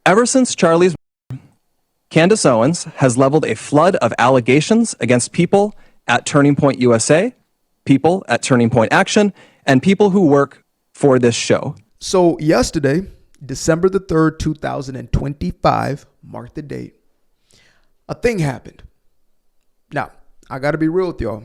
Ever since Charlie's murder, Candace Owens has leveled a flood of allegations against people at Turning Point USA, people at Turning Point Action, and people who work for this show. So yesterday, December the 3rd, 2025, mark the date, a thing happened. Now, I got to be real with y'all.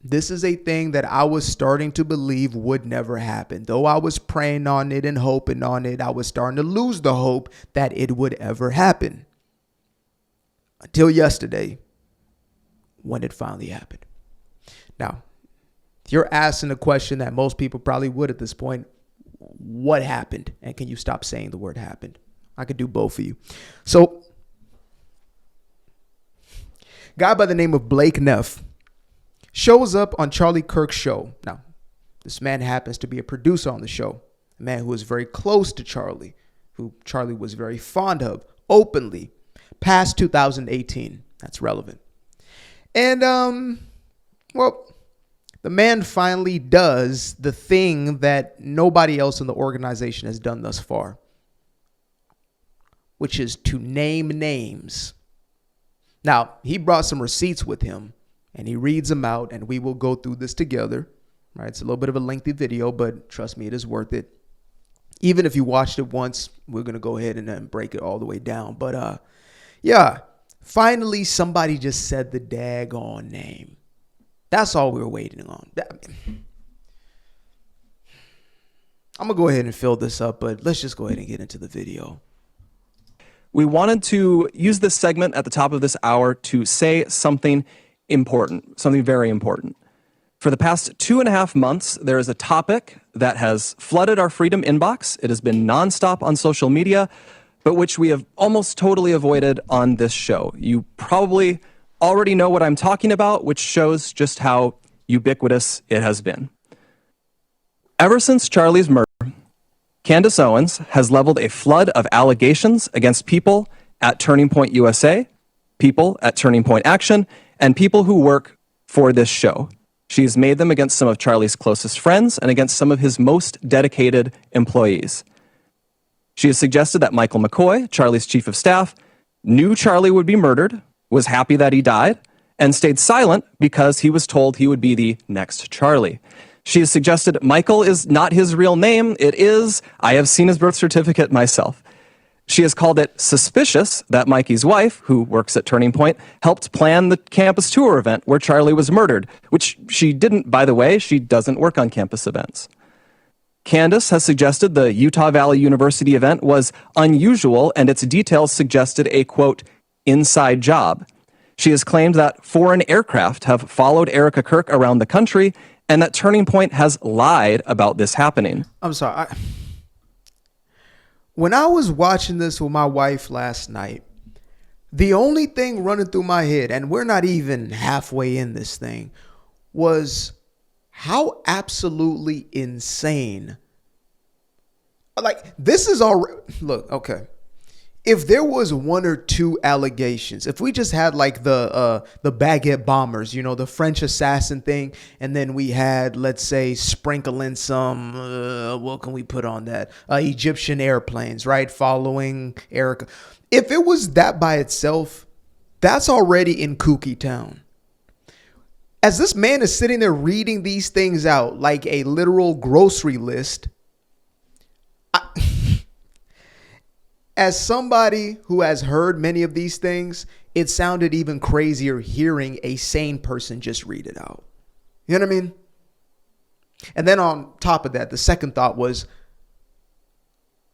This is a thing that I was starting to believe would never happen. Though I was praying on it and hoping on it, I was starting to lose the hope that it would ever happen. Until yesterday, when it finally happened. Now, if you're asking a question that most people probably would at this point, what happened? And can you stop saying the word happened? I could do both for you. So, guy by the name of Blake Neff shows up on Charlie Kirk's show. Now, this man happens to be a producer on the show, a man who was very close to Charlie, who Charlie was very fond of, openly, past 2018. That's relevant. And, well, the man finally does the thing that nobody else in the organization has done thus far, which is to name names. Now, he brought some receipts with him, and he reads them out, and we will go through this together. Right? It's a little bit of a lengthy video, but trust me, it is worth it. Even if you watched it once, we're going to go ahead and then break it all the way down. But, yeah, finally somebody just said the daggone name. That's all we were waiting on. I'm going to go ahead and fill this up, but let's just go ahead and get into the video. We wanted to use this segment at the top of this hour to say something important, something very important. For the past 2.5 months, there is a topic that has flooded our Freedom inbox. It has been nonstop on social media, but which we have almost totally avoided on this show. You probably already know what I'm talking about, which shows just how ubiquitous it has been. Ever since Charlie's murder, Candace Owens has leveled a flood of allegations against people at Turning Point USA, people at Turning Point Action, and people who work for this show. She has made them against some of Charlie's closest friends and against some of his most dedicated employees. She has suggested that Michael McCoy, Charlie's chief of staff, knew Charlie would be murdered, was happy that he died, and stayed silent because he was told he would be the next Charlie. She has suggested Michael is not his real name. It is. I have seen his birth certificate myself. She has called it suspicious that Mikey's wife, who works at Turning Point, helped plan the campus tour event where Charlie was murdered, which she didn't, by the way. She doesn't work on campus events. Candace has suggested the Utah Valley University event was unusual and its details suggested a, quote, inside job. She has claimed that foreign aircraft have followed Erica Kirk around the country and that Turning Point has lied about this happening. I'm sorry. When I was watching this with my wife last night, the only thing running through my head, and we're not even halfway in this thing, was how absolutely insane. Like, this is all. Look, okay. If there was one or two allegations, if we just had like the baguette bombers, you know, the French assassin thing, and then we had, let's say, sprinkling some, what can we put on that? Egyptian airplanes, right? Following Erica. If it was that by itself, that's already in kooky town. As this man is sitting there reading these things out like a literal grocery list, as somebody who has heard many of these things, it sounded even crazier hearing a sane person just read it out. You know what I mean? And then on top of that, the second thought was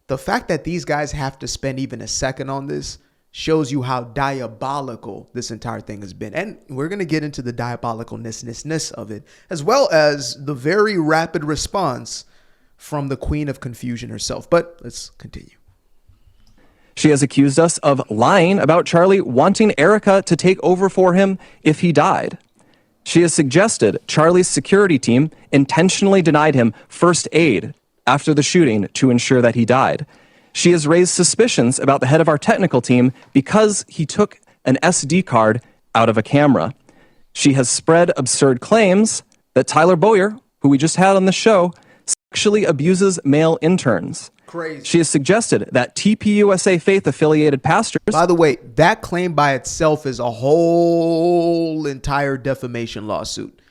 the fact that these guys have to spend even a second on this shows you how diabolical this entire thing has been. And we're going to get into the diabolicalness of it, as well as the very rapid response from the Queen of Confusion herself. But let's continue. She has accused us of lying about Charlie wanting Erica to take over for him if he died. She has suggested Charlie's security team intentionally denied him first aid after the shooting to ensure that he died. She has raised suspicions about the head of our technical team because he took an SD card out of a camera. She has spread absurd claims that Tyler Boyer, who we just had on the show, sexually abuses male interns. Crazy. She has suggested that TPUSA faith-affiliated pastors... By the way, that claim by itself is a whole entire defamation lawsuit.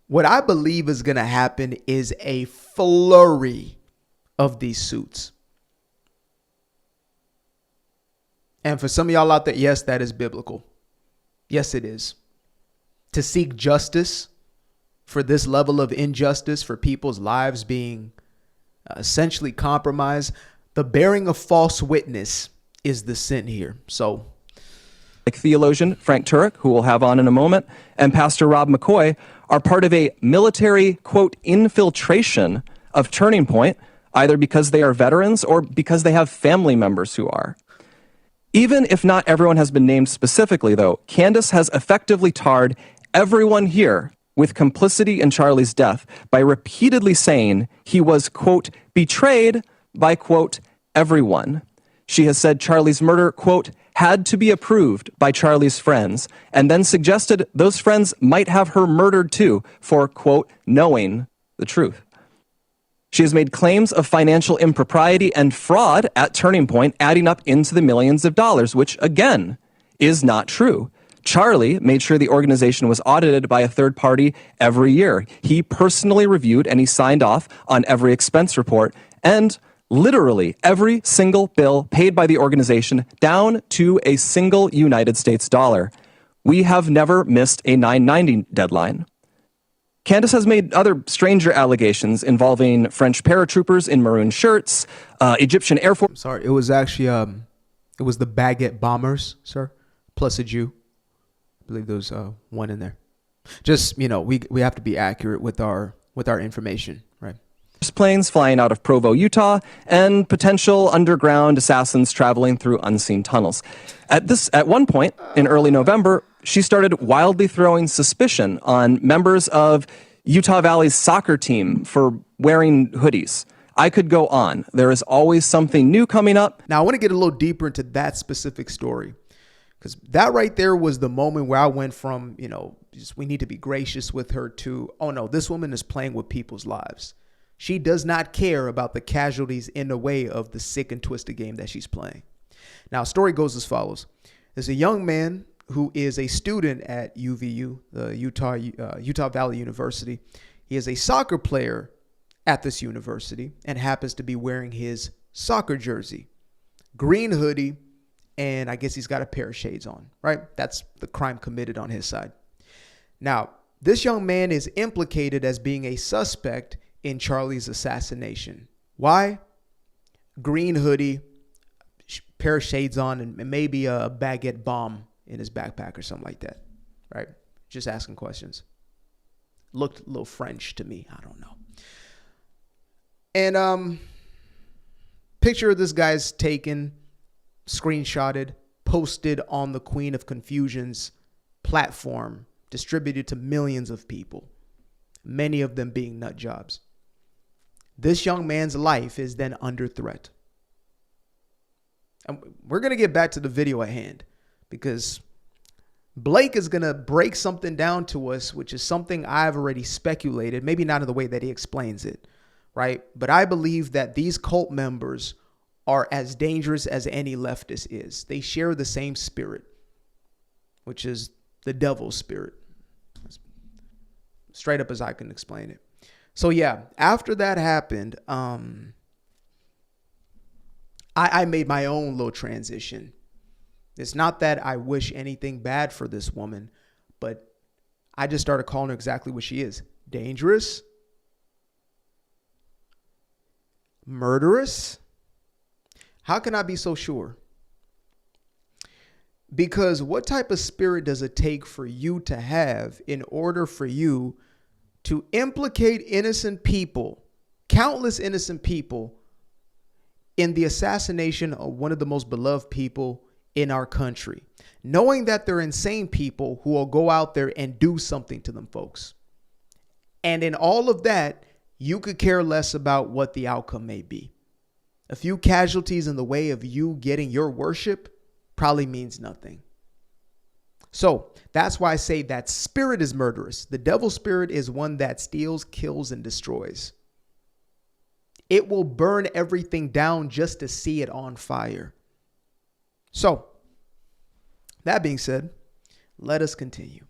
What I believe is going to happen is a flurry of these suits. And for some of y'all out there, yes, that is biblical. Yes, it is. To seek justice for this level of injustice, for people's lives being essentially compromised, the bearing of false witness is the sin here. So, like theologian Frank Turek, who we'll have on in a moment, and Pastor Rob McCoy are part of a military, quote, infiltration of Turning Point, either because they are veterans or because they have family members who are. Even if not everyone has been named specifically, though, Candace has effectively tarred everyone here with complicity in Charlie's death by repeatedly saying he was, quote, betrayed by, quote, everyone. She has said Charlie's murder, quote, had to be approved by Charlie's friends, and then suggested those friends might have her murdered too for, quote, knowing the truth. She has made claims of financial impropriety and fraud at Turning Point, adding up into the millions of dollars, which, again, is not true. Charlie made sure the organization was audited by a third party every year. He personally reviewed and he signed off on every expense report, and literally every single bill paid by the organization down to a single United States dollar. We have never missed a 990 deadline. Candace has made other stranger allegations involving French paratroopers in maroon shirts, Egyptian Air Force... Sorry, it was actually, it was the Baguette bombers, sir, plus a Jew. I believe there was one in there. Just, you know, we have to be accurate with our information, right? Planes flying out of Provo, Utah, and potential underground assassins traveling through unseen tunnels. At one point in early November, she started wildly throwing suspicion on members of Utah Valley's soccer team for wearing hoodies. I could go on. There is always something new coming up. Now, I want to get a little deeper into that specific story, because that right there was the moment where I went from, you know, just, we need to be gracious with her, to, oh no, this woman is playing with people's lives. She does not care about the casualties in the way of the sick and twisted game that she's playing. Now, story goes as follows. There's a young man who is a student at UVU, the Utah Valley University. He is a soccer player at this university and happens to be wearing his soccer jersey, green hoodie, and I guess he's got a pair of shades on, right? That's the crime committed on his side. Now, this young man is implicated as being a suspect in Charlie's assassination. Why? Green hoodie, pair of shades on, and maybe a baguette bomb in his backpack or something like that, right? Just asking questions. Looked a little French to me. I don't know. And picture of this guy's taken, screenshotted, posted on the Queen of Confusion's platform, distributed to millions of people, many of them being nut jobs. This young man's life is then under threat. And we're going to get back to the video at hand, because Blake is going to break something down to us, which is something I've already speculated, maybe not in the way that he explains it, right? But I believe that these cult members are as dangerous as any leftist is. They share the same spirit, which is the devil's spirit. Straight up as I can explain it. So yeah, after that happened, I made my own little transition. It's not that I wish anything bad for this woman, but I just started calling her exactly what she is. Dangerous, murderous. How can I be so sure? Because what type of spirit does it take for you to have in order for you to implicate innocent people, countless innocent people, in the assassination of one of the most beloved people in our country, knowing that they're insane people who will go out there and do something to them folks? And in all of that, you could care less about what the outcome may be. A few casualties in the way of you getting your worship probably means nothing. So that's why I say that spirit is murderous. The devil's spirit is one that steals, kills, and destroys. It will burn everything down just to see it on fire. So, that being said, let us continue.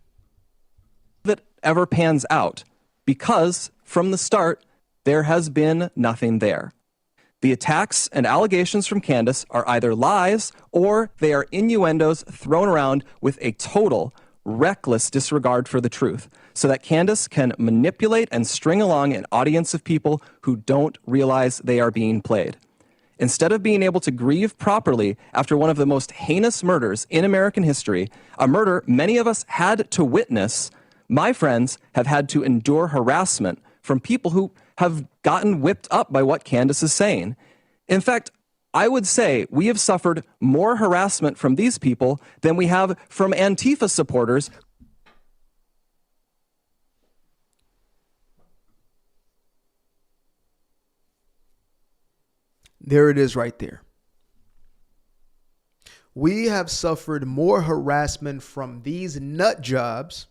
That ever pans out, because from the start, there has been nothing there. The attacks and allegations from Candace are either lies or they are innuendos thrown around with a total, reckless disregard for the truth, so that Candace can manipulate and string along an audience of people who don't realize they are being played. Instead of being able to grieve properly after one of the most heinous murders in American history, a murder many of us had to witness, my friends have had to endure harassment from people who have gotten whipped up by what Candace is saying. In fact, I would say we have suffered more harassment from these people than we have from Antifa supporters. There it is right there. We have suffered more harassment from these nut jobs,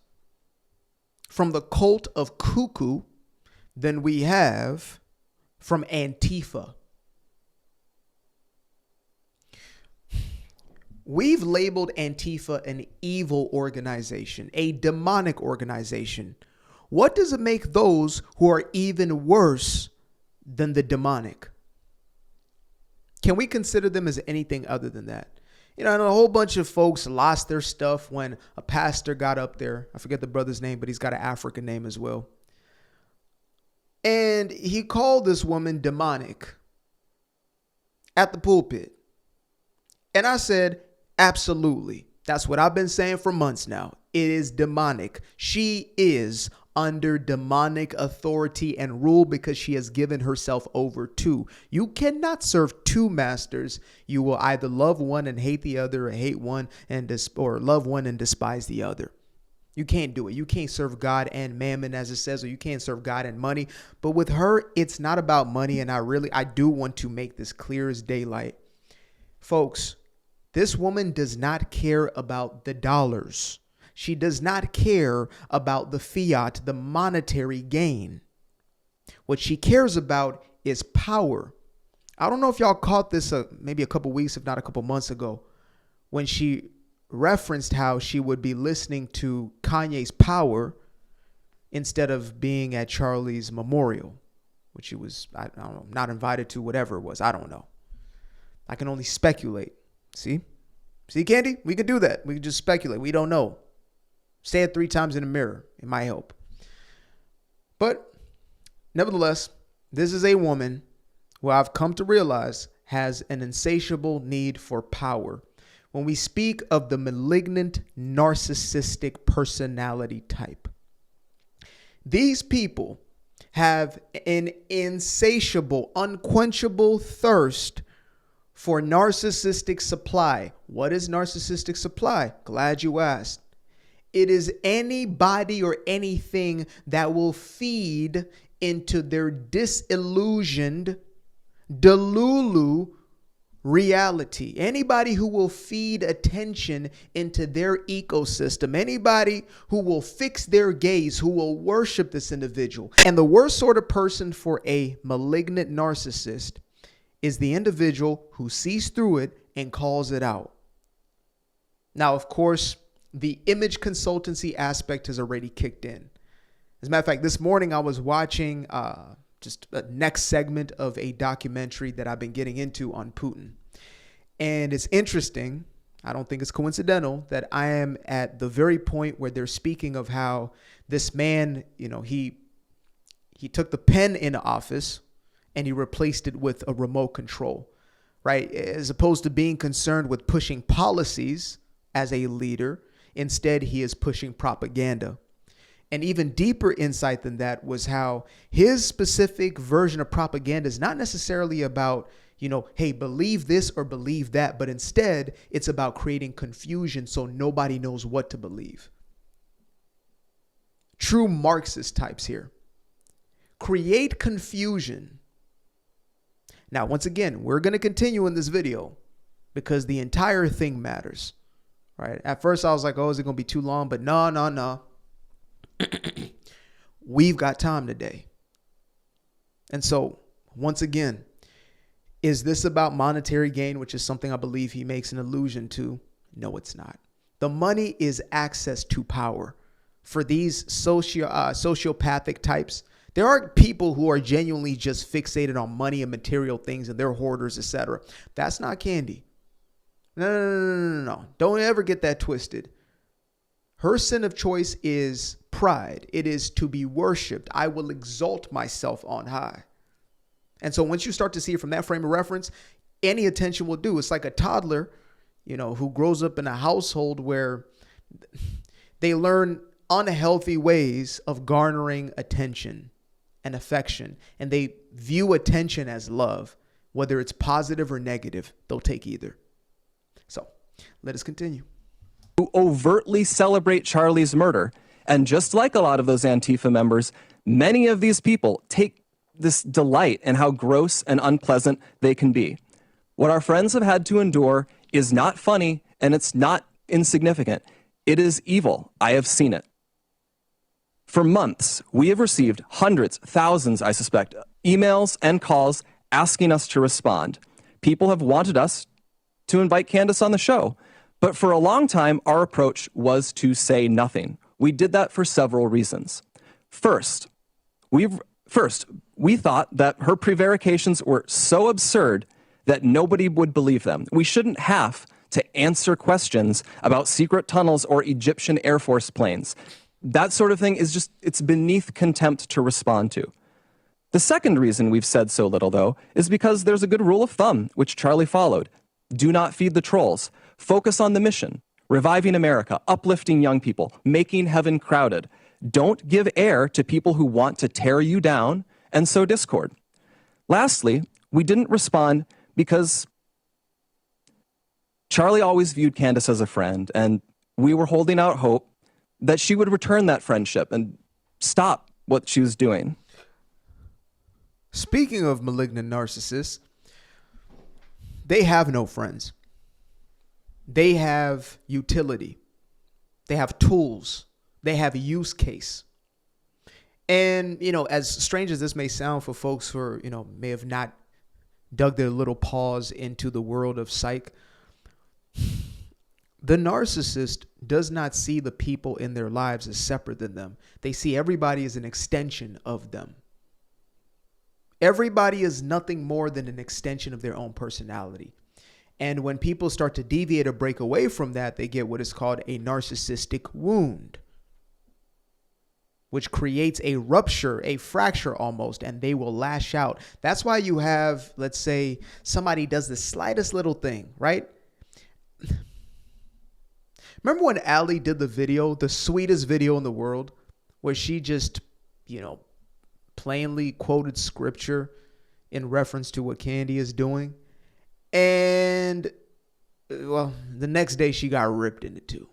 from the cult of cuckoo, than we have from Antifa. We've labeled Antifa an evil organization, a demonic organization. What does it make those who are even worse than the demonic? Can we consider them as anything other than that? You know, and a whole bunch of folks lost their stuff when a pastor got up there. I forget the brother's name, but he's got an African name as well. And he called this woman demonic at the pulpit. And I said, absolutely. That's what I've been saying for months now. It is demonic. She is under demonic authority and rule because she has given herself over to. You cannot serve two masters. You will either love one and hate the other, or hate one and or love one and despise the other. You can't do it. You can't serve God and mammon, as it says, or you can't serve God and money. But with her, it's not about money. And I do want to make this clear as daylight. Folks, this woman does not care about the dollars. She does not care about the fiat, the monetary gain. What she cares about is power. I don't know if y'all caught this maybe a couple weeks, if not a couple months ago, when she referenced how she would be listening to Kanye's Power instead of being at Charlie's memorial, which she was, I don't know, not invited to, whatever it was. I don't know. I can only speculate. See, Candy, we could do that. We could just speculate. We don't know. Say it 3 times in the mirror. It might help. But nevertheless, this is a woman who I've come to realize has an insatiable need for power. When we speak of the malignant, narcissistic personality type, these people have an insatiable, unquenchable thirst for narcissistic supply. What is narcissistic supply? Glad you asked. It is anybody or anything that will feed into their disillusioned, delulu reality. Anybody who will feed attention into their ecosystem. Anybody who will fix their gaze, who will worship this individual. And the worst sort of person for a malignant narcissist is the individual who sees through it and calls it out. Now, of course, the image consultancy aspect has already kicked in. As a matter of fact, this morning I was watching just a next segment of a documentary that I've been getting into on Putin. And it's interesting, I don't think it's coincidental, that I am at the very point where they're speaking of how this man, you know, he took the pen in office and he replaced it with a remote control, right? As opposed to being concerned with pushing policies as a leader, instead he is pushing propaganda. And even deeper insight than that was how his specific version of propaganda is not necessarily about, you know, hey, believe this or believe that, but instead it's about creating confusion so nobody knows what to believe. True Marxist types here. Create confusion. Now, once again, we're going to continue in this video because the entire thing matters, right? At first I was like, oh, is it going to be too long? But no. We've got time today. And so Once again, is this about monetary gain, which is something I believe he makes an allusion to? No, it's not. The money is access to power. For these sociopathic types, there are people who are genuinely just fixated on money and material things and they're hoarders, etc. That's not Candy. No. Don't ever get that twisted. Her sin of choice is pride. It is to be worshiped. I will exalt myself on high. And so once you start to see it from that frame of reference, any attention will do. It's like a toddler, who grows up in a household where they learn unhealthy ways of garnering attention and affection. And they view attention as love, whether it's positive or negative. They'll take either. So let us continue. Who overtly celebrate Charlie's murder. And just like a lot of those Antifa members, many of these people take this delight in how gross and unpleasant they can be. What our friends have had to endure is not funny, and it's not insignificant. It is evil. I have seen it. For months, we have received hundreds, thousands, I suspect, emails and calls asking us to respond. People have wanted us to invite Candace on the show. But for a long time, our approach was to say nothing. We did that for several reasons. First, we thought that her prevarications were so absurd that nobody would believe them. We shouldn't have to answer questions about secret tunnels or Egyptian Air Force planes. That sort of thing is it's beneath contempt to respond to. The second reason we've said so little, though, is because there's a good rule of thumb, which Charlie followed. Do not feed the trolls. Focus on the mission, reviving America, uplifting young people, making heaven crowded. Don't give air to people who want to tear you down and sow discord. Lastly, we didn't respond because Charlie always viewed Candace as a friend, and we were holding out hope that she would return that friendship and stop what she was doing. Speaking of malignant narcissists, they have no friends. They have utility. They have tools. They have a use case. And, as strange as this may sound for folks who are, may have not dug their little paws into the world of psych, the narcissist does not see the people in their lives as separate than them. They see everybody as an extension of them. Everybody is nothing more than an extension of their own personality. And when people start to deviate or break away from that, they get what is called a narcissistic wound, which creates a rupture, a fracture almost, and they will lash out. That's why you have, let's say, somebody does the slightest little thing, right? Remember when Allie did the video, the sweetest video in the world, where she just, plainly quoted scripture in reference to what Candy is doing? And, the next day she got ripped into two.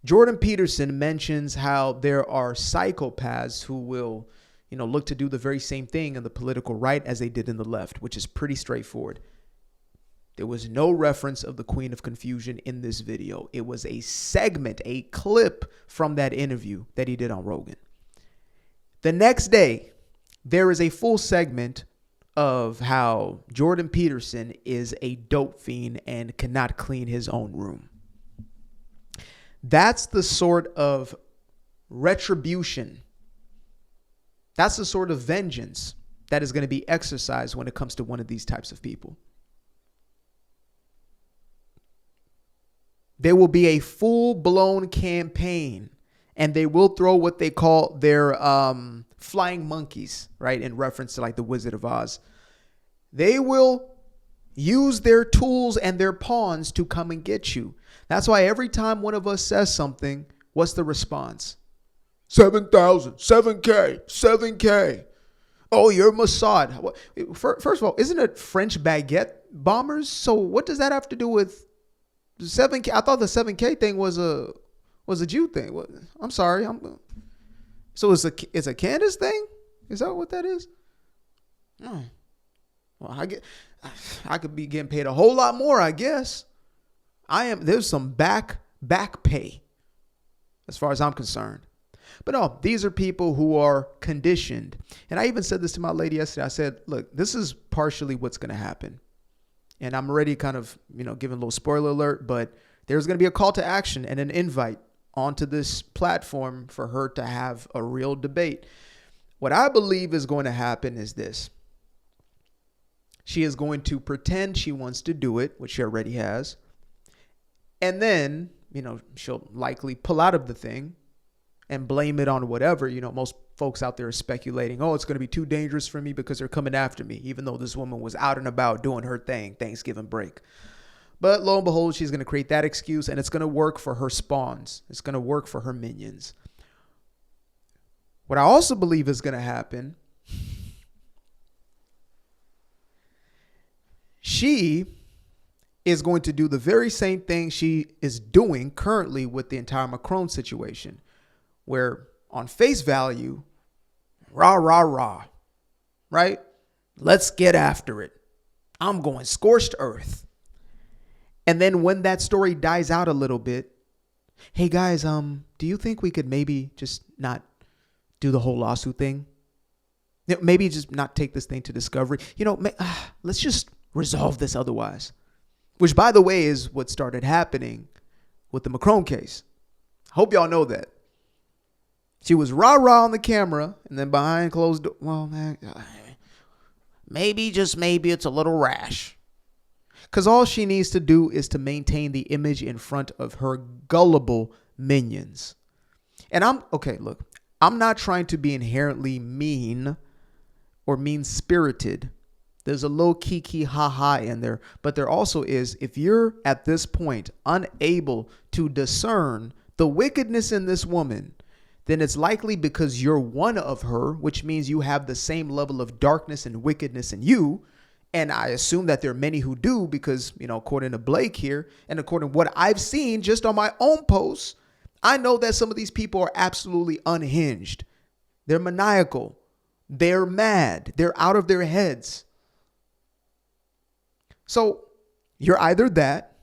Jordan Peterson mentions how there are psychopaths who will, look to do the very same thing in the political right as they did in the left, which is pretty straightforward. There was no reference of the Queen of Confusion in this video. It was a segment, a clip from that interview that he did on Rogan. The next day, there is a full segment of how Jordan Peterson is a dope fiend and cannot clean his own room. That's the sort of retribution. That's the sort of vengeance that is going to be exercised when it comes to one of these types of people. There will be a full-blown campaign, and they will throw what they call their flying monkeys, right? In reference to like the Wizard of Oz. They will use their tools and their pawns to come and get you. That's why every time one of us says something, what's the response? 7,000, 7K, 7K. Oh, you're Mossad. First of all, isn't it French baguette bombers? So what does that have to do with 7K? I thought the 7K thing was a Jew thing. I'm sorry. So it's a Candace thing? Is that what that is? Oh. Well, I could be getting paid a whole lot more, I guess. There's some back pay as far as I'm concerned. But no, these are people who are conditioned. And I even said this to my lady yesterday. I said, look, this is partially what's going to happen. And I'm already kind of, giving a little spoiler alert, but there's going to be a call to action and an invite onto this platform for her to have a real debate. What I believe is going to happen is this. She is going to pretend she wants to do it, which she already has. And then, she'll likely pull out of the thing and blame it on whatever. Most folks out there are speculating, oh, it's going to be too dangerous for me because they're coming after me, even though this woman was out and about doing her thing, Thanksgiving break. But lo and behold, she's going to create that excuse, and it's going to work for her spawns. It's going to work for her minions. What I also believe is going to happen, she is going to do the very same thing she is doing currently with the entire Macron situation, where on face value, rah, rah, rah, right? Let's get after it. I'm going scorched earth. And then when that story dies out a little bit, hey guys, do you think we could maybe just not do the whole lawsuit thing? Maybe just not take this thing to discovery. Let's just resolve this otherwise. Which, by the way, is what started happening with the Macron case. Hope y'all know that. She was rah-rah on the camera, and then behind closed doors, well, man, maybe, just maybe it's a little rash. Because all she needs to do is to maintain the image in front of her gullible minions. And I'm not trying to be inherently mean or mean-spirited. There's a low kiki ha-ha in there. But there also is, if you're at this point unable to discern the wickedness in this woman, then it's likely because you're one of her, which means you have the same level of darkness and wickedness in you. And I assume that there are many who do because, according to Blake here and according to what I've seen just on my own posts, I know that some of these people are absolutely unhinged. They're maniacal. They're mad. They're out of their heads. So you're either that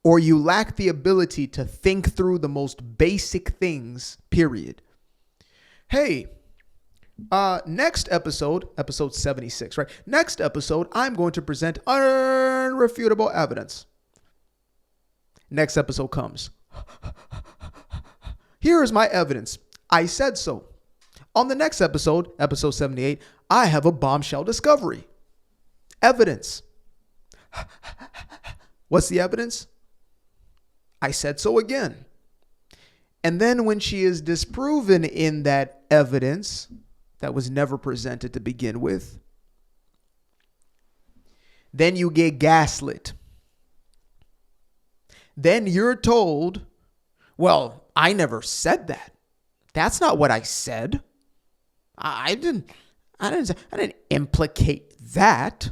or you lack the ability to think through the most basic things, period. Hey, next episode 76, right? Next episode, I'm going to present unrefutable evidence. Next episode comes. Here is my evidence. I said so. On the next episode 78, I have a bombshell discovery. Evidence. What's the evidence? I said so again. And then when she is disproven in that evidence that was never presented to begin with, then you get gaslit. Then you're told, well, I never said that. That's not what I said. I didn't implicate that.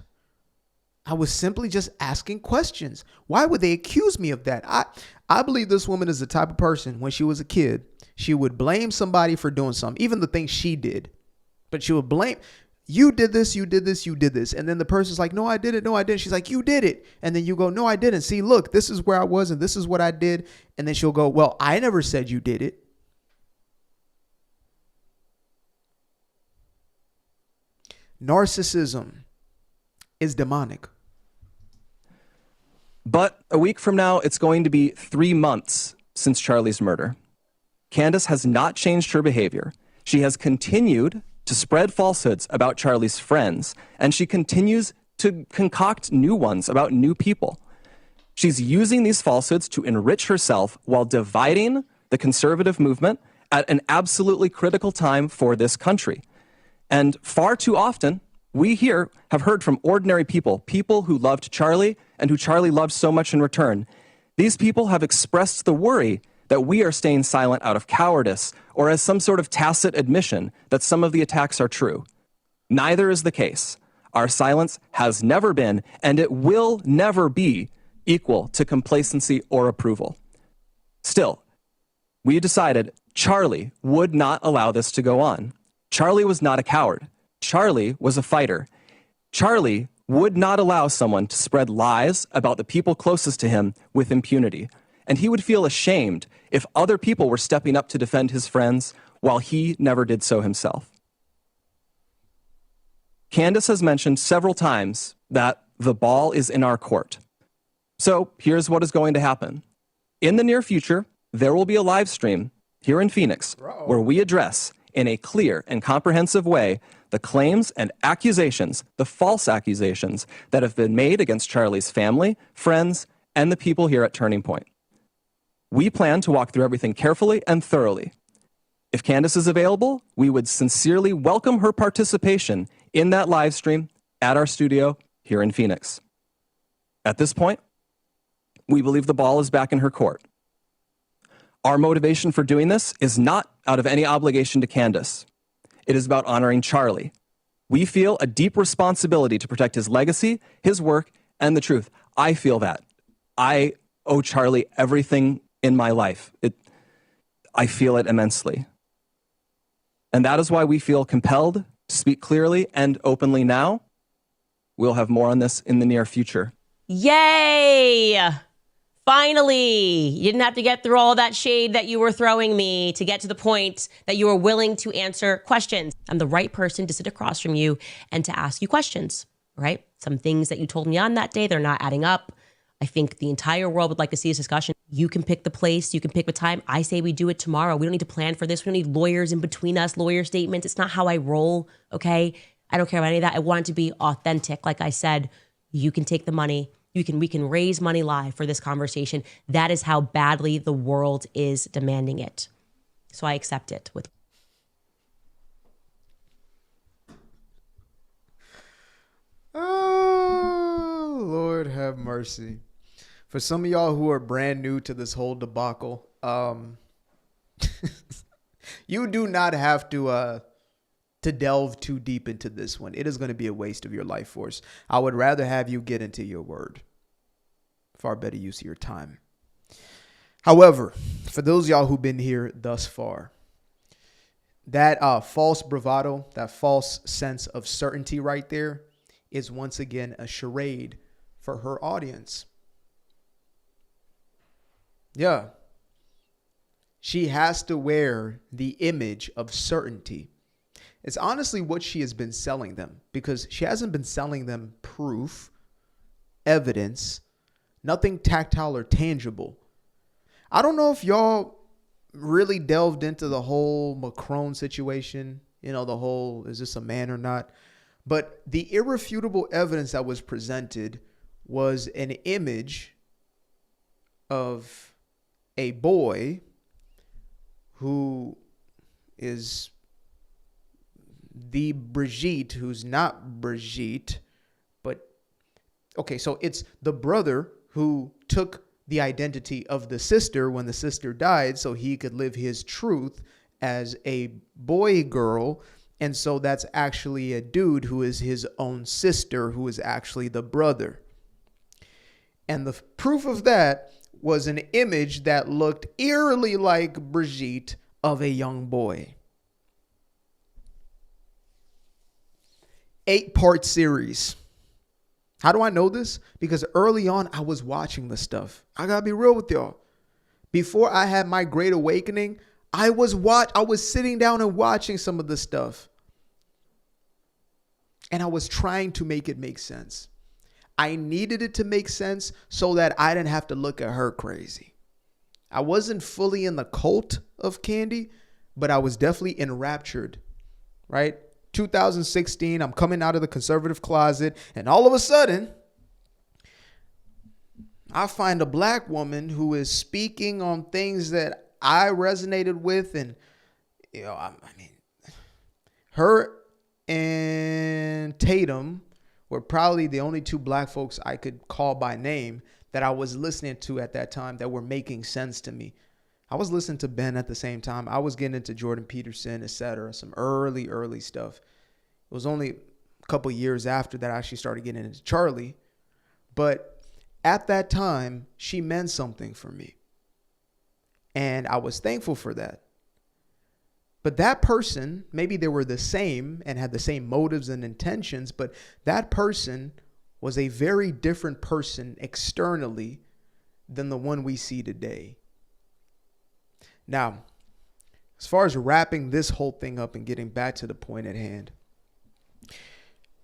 I was simply just asking questions. Why would they accuse me of that? I believe this woman is the type of person, when she was a kid, she would blame somebody for doing something, even the things she did. But she would blame, you did this, you did this, you did this. And then the person's like, no, I did it. No, I didn't. She's like, you did it. And then you go, no, I didn't. See, look, this is where I was and this is what I did. And then she'll go, well, I never said you did it. Narcissism is demonic. But a week from now, it's going to be 3 months since Charlie's murder. Candace has not changed her behavior. She has continued to spread falsehoods about Charlie's friends, and she continues to concoct new ones about new people. She's using these falsehoods to enrich herself while dividing the conservative movement at an absolutely critical time for this country. And far too often, we here have heard from ordinary people, people who loved Charlie and who Charlie loved so much in return. These people have expressed the worry that we are staying silent out of cowardice or as some sort of tacit admission that some of the attacks are true. Neither is the case. Our silence has never been, and it will never be, equal to complacency or approval. Still, we decided Charlie would not allow this to go on. Charlie was not a coward. Charlie was a fighter. Charlie would not allow someone to spread lies about the people closest to him with impunity. And he would feel ashamed if other people were stepping up to defend his friends while he never did so himself. Candace has mentioned several times that the ball is in our court. So here's what is going to happen. In the near future, there will be a live stream here in Phoenix where we address in a clear and comprehensive way the claims and accusations, the false accusations that have been made against Charlie's family, friends, and the people here at Turning Point. We plan to walk through everything carefully and thoroughly. If Candace is available, we would sincerely welcome her participation in that live stream at our studio here in Phoenix. At this point, we believe the ball is back in her court. Our motivation for doing this is not out of any obligation to Candace. It is about honoring Charlie. We feel a deep responsibility to protect his legacy, his work, and the truth. I feel that. I owe Charlie everything in my life. I feel it immensely. And that is why we feel compelled to speak clearly and openly now. We'll have more on this in the near future. Yay! Finally, you didn't have to get through all that shade that you were throwing me to get to the point that you were willing to answer questions. I'm the right person to sit across from you and to ask you questions, right? Some things that you told me on that day, they're not adding up. I think the entire world would like to see this discussion. You can pick the place, you can pick the time. I say we do it tomorrow. We don't need to plan for this. We don't need lawyers in between us, lawyer statements. It's not how I roll, okay? I don't care about any of that. I want it to be authentic. Like I said, you can take the money. We can raise money live for this conversation. That is how badly the world is demanding it. So I accept it with. Oh, Lord have mercy. For some of y'all who are brand new to this whole debacle, you do not have to delve too deep into this one. It is going to be a waste of your life force. I would rather have you get into your word. Far better use of your time. However, for those of y'all who've been here thus far, that false bravado, that false sense of certainty right there is once again a charade for her audience. Yeah. She has to wear the image of certainty. It's honestly what she has been selling them, because she hasn't been selling them proof, evidence, nothing tactile or tangible. I don't know if y'all really delved into the whole Macron situation, the whole, is this a man or not? But the irrefutable evidence that was presented was an image of a boy who is the Brigitte, who's not Brigitte, but okay, so it's the brother who took the identity of the sister when the sister died so he could live his truth as a boy girl. And so that's actually a dude who is his own sister, who is actually the brother. And the proof of that was an image that looked eerily like Brigitte of a young boy. 8-part series. How do I know this? Because early on, I was watching the stuff. I gotta be real with y'all. Before I had my great awakening, I was sitting down and watching some of the stuff. And I was trying to make it make sense. I needed it to make sense so that I didn't have to look at her crazy. I wasn't fully in the cult of Candy, but I was definitely enraptured, right? 2016, I'm coming out of the conservative closet, and all of a sudden, I find a black woman who is speaking on things that I resonated with, and her and Tatum were probably the only two black folks I could call by name that I was listening to at that time that were making sense to me. I was listening to Ben at the same time. I was getting into Jordan Peterson, etc. Some early stuff. It was only a couple years after that I actually started getting into Charlie. But at that time, she meant something for me. And I was thankful for that. But that person, maybe they were the same and had the same motives and intentions, but that person was a very different person externally than the one we see today. Now, as far as wrapping this whole thing up and getting back to the point at hand,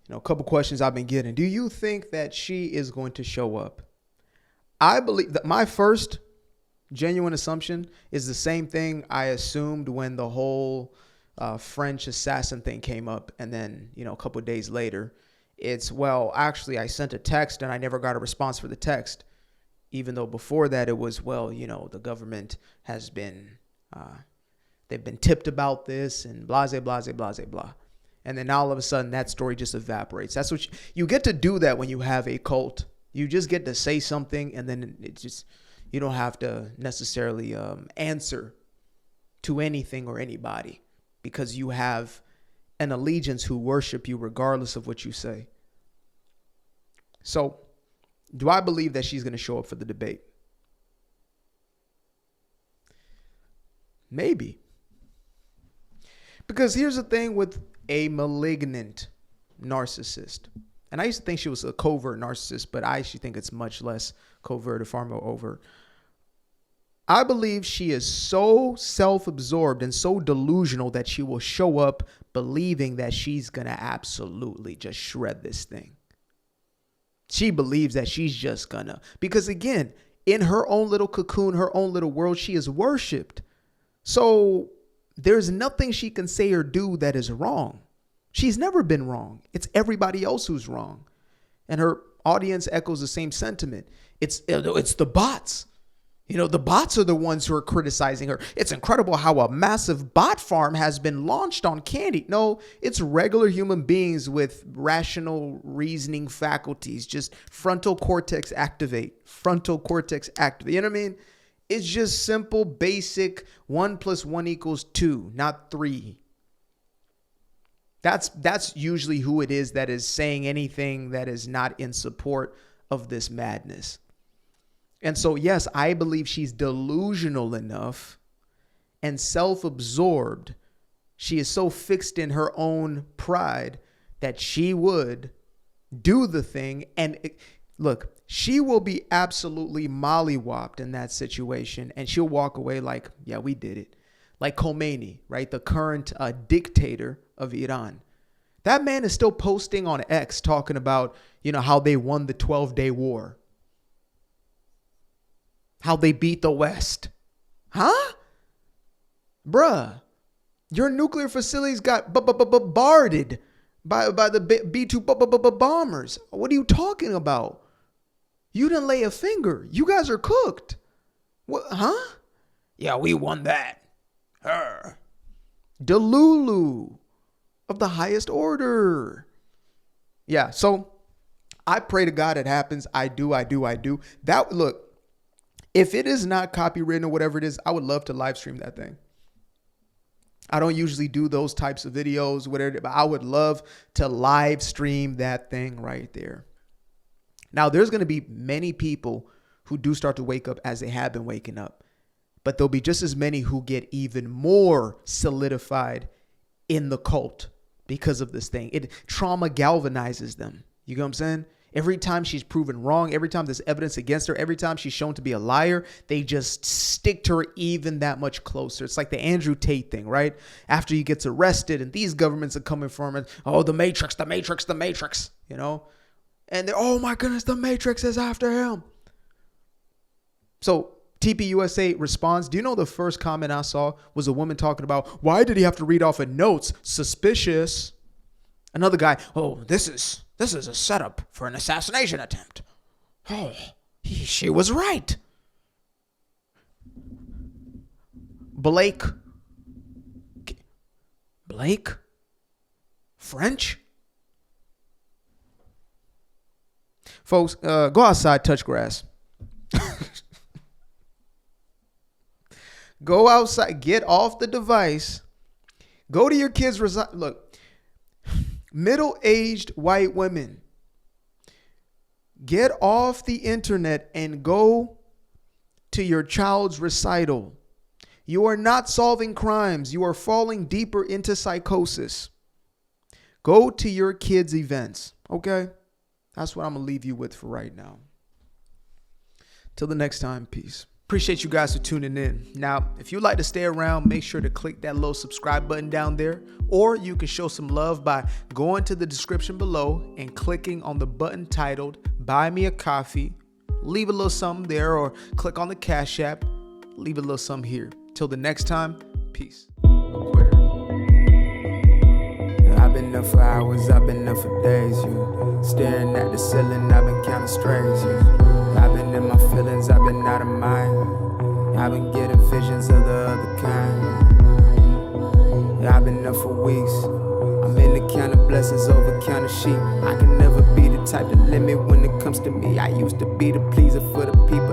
a couple questions I've been getting. Do you think that she is going to show up? I believe that my first genuine assumption is the same thing I assumed when the whole French assassin thing came up. And then, a couple of days later, it's, well, actually, I sent a text and I never got a response for the text. Even though before that it was, well, the government has been, they've been tipped about this and blah, blah, blah, blah, blah. And then all of a sudden that story just evaporates. That's what you get to do that when you have a cult. You just get to say something and then you don't have to necessarily answer to anything or anybody because you have an allegiance who worship you regardless of what you say. So do I believe that she's going to show up for the debate? Maybe. Because here's the thing with a malignant narcissist. And I used to think she was a covert narcissist, but I actually think it's much less covert or far more overt. I believe she is so self-absorbed and so delusional that she will show up believing that she's going to absolutely just shred this thing. She believes that she's just gonna, because again, in her own little cocoon, her own little world, she is worshipped. So there's nothing she can say or do that is wrong. She's never been wrong. It's everybody else who's wrong. And her audience echoes the same sentiment. It's the bots. The bots are the ones who are criticizing her. It's incredible how a massive bot farm has been launched on Candy. No, it's regular human beings with rational reasoning faculties. Just frontal cortex activate. Frontal cortex activate. You know what I mean? It's just simple, basic 1 + 1 = 2, not 3. That's usually who it is that is saying anything that is not in support of this madness. And so, yes, I believe she's delusional enough and self-absorbed. She is so fixed in her own pride that she would do the thing. And look, she will be absolutely mollywopped in that situation. And she'll walk away like, yeah, we did it. Like Khomeini, right? The current dictator of Iran. That man is still posting on X talking about, how they won the 12-day war. How they beat the West. Huh? Bruh, your nuclear facilities got bombarded by the B-2 bombers. What are you talking about? You didn't lay a finger. You guys are cooked. What? Huh? Yeah, we won that. Delulu of the highest order. Yeah, so I pray to God it happens. I do. That, look, if it is not copywritten or whatever it is, I would love to live stream that thing. I don't usually do those types of videos, whatever, but I would love to live stream that thing right there. Now, there's going to be many people who do start to wake up as they have been waking up, but there'll be just as many who get even more solidified in the cult because of this thing. Trauma galvanizes them. You know what I'm saying? Every time she's proven wrong, every time there's evidence against her, every time she's shown to be a liar, they just stick to her even that much closer. It's like the Andrew Tate thing, right? After he gets arrested and these governments are coming for him and, oh, the Matrix, and they're, oh my goodness, the Matrix is after him. So TPUSA responds, do you know the first comment I saw was a woman talking about, why did he have to read off of notes? Suspicious. Another guy, oh, this is a setup for an assassination attempt. Oh, she was right. Blake? French? Folks, go outside, touch grass. Go outside, get off the device. Go to your kids' look, middle-aged white women, get off the internet and go to your child's recital. You are not solving crimes. You are falling deeper into psychosis. Go to your kids' events, okay? That's what I'm going to leave you with for right now. Till the next time, peace. Appreciate you guys for tuning in. Now, if you'd like to stay around, make sure to click that little subscribe button down there, or you can show some love by going to the description below and clicking on the button titled Buy Me a Coffee. Leave a little something there, or click on the Cash App. Leave a little something here. Till the next time, peace. I've been up for hours, I've been up for days, you. Staring at the ceiling, I've been counting strays, you. I've been in my feelings, I've been out of mind. I've been getting visions of the other kind. I've been up for weeks. I'm in the counting blessings over counting sheep. I can never be the type to limit when it comes to me. I used to be the pleaser for the people.